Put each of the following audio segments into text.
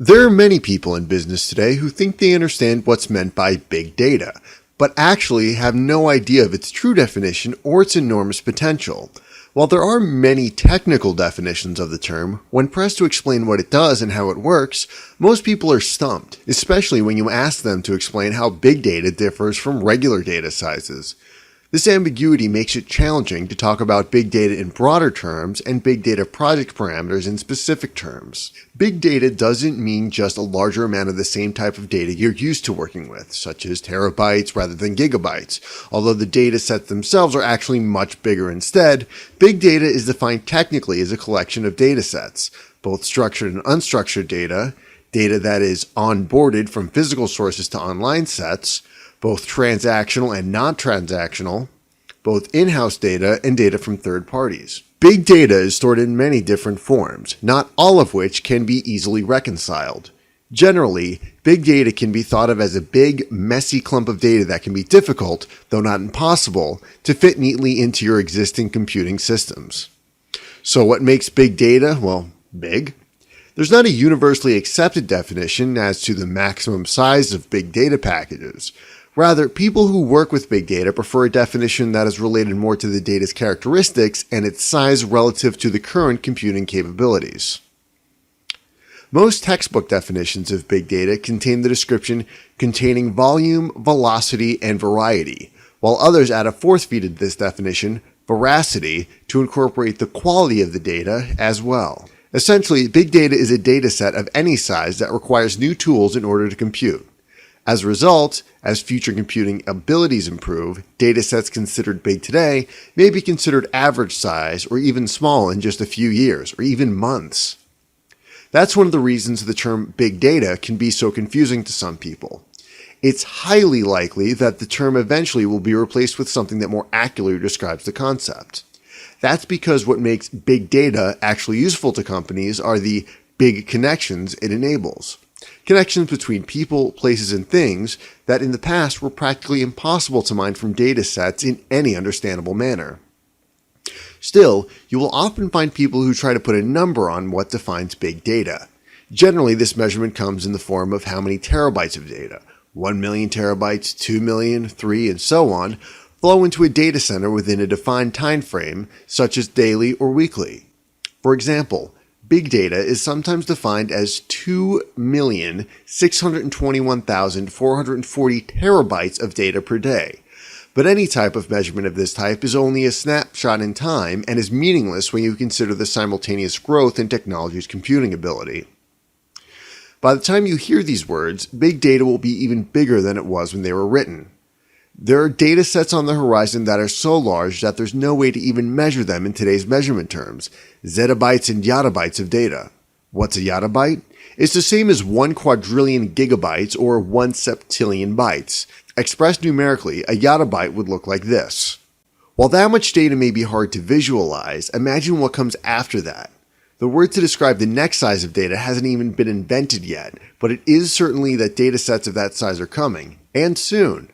There are many people in business today who think they understand what's meant by big data, but actually have no idea of its true definition or its enormous potential. While there are many technical definitions of the term, when pressed to explain what it does and how it works, most people are stumped, especially when you ask them to explain how big data differs from regular data sizes. This ambiguity makes it challenging to talk about big data in broader terms and big data project parameters in specific terms. Big data doesn't mean just a larger amount of the same type of data you're used to working with, such as terabytes rather than gigabytes. Although the data sets themselves are actually much bigger instead, big data is defined technically as a collection of data sets, both structured and unstructured data, data that is onboarded from physical sources to online sets, both transactional and non-transactional, both in-house data and data from third parties. Big data is stored in many different forms, not all of which can be easily reconciled. Generally, big data can be thought of as a big, messy clump of data that can be difficult, though not impossible, to fit neatly into your existing computing systems. So what makes big data, well, big? There's not a universally accepted definition as to the maximum size of big data packages. Rather, people who work with big data prefer a definition that is related more to the data's characteristics and its size relative to the current computing capabilities. Most textbook definitions of big data contain the description containing volume, velocity, and variety, while others add a fourth feed to this definition, veracity, to incorporate the quality of the data as well. Essentially, big data is a data set of any size that requires new tools in order to compute. As a result, as future computing abilities improve, data sets considered big today may be considered average size or even small in just a few years or even months. That's one of the reasons the term big data can be so confusing to some people. It's highly likely that the term eventually will be replaced with something that more accurately describes the concept. That's because what makes big data actually useful to companies are the big connections it enables. Connections between people, places, and things that in the past were practically impossible to mine from data sets in any understandable manner. Still, you will often find people who try to put a number on what defines big data. Generally, this measurement comes in the form of how many terabytes of data, 1 million terabytes, 2 million, 3, and so on, flow into a data center within a defined time frame, such as daily or weekly. For example, big data is sometimes defined as 2,621,440 terabytes of data per day. But any type of measurement of this type is only a snapshot in time and is meaningless when you consider the simultaneous growth in technology's computing ability. By the time you hear these words, big data will be even bigger than it was when they were written. There are data sets on the horizon that are so large that there's no way to even measure them in today's measurement terms. Zettabytes and yottabytes of data. What's a yottabyte? It's the same as 1 quadrillion gigabytes or 1 septillion bytes. Expressed numerically, a yottabyte would look like this. While that much data may be hard to visualize, imagine what comes after that. The word to describe the next size of data hasn't even been invented yet, but it is certainly that data sets of that size are coming, and soon.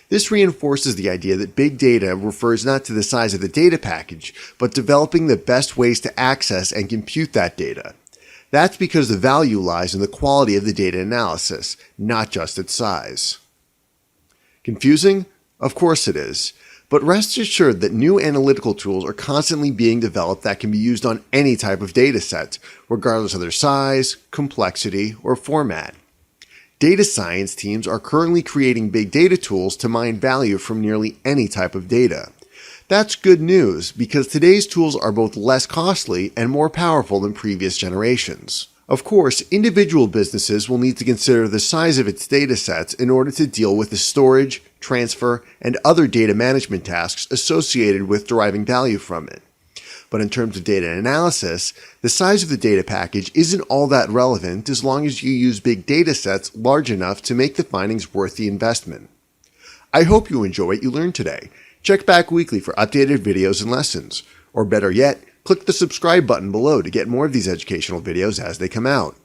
This reinforces the idea that big data refers not to the size of the data package, but developing the best ways to access and compute that data. That's because the value lies in the quality of the data analysis, not just its size. Confusing? Of course it is. But rest assured that new analytical tools are constantly being developed that can be used on any type of data set, regardless of their size, complexity, or format. Data science teams are currently creating big data tools to mine value from nearly any type of data. That's good news because today's tools are both less costly and more powerful than previous generations. Of course, individual businesses will need to consider the size of its data sets in order to deal with the storage, transfer, and other data management tasks associated with deriving value from it. But in terms of data analysis, the size of the data package isn't all that relevant as long as you use big data sets large enough to make the findings worth the investment. I hope you enjoy what you learned today. Check back weekly for updated videos and lessons. Or better yet, click the subscribe button below to get more of these educational videos as they come out.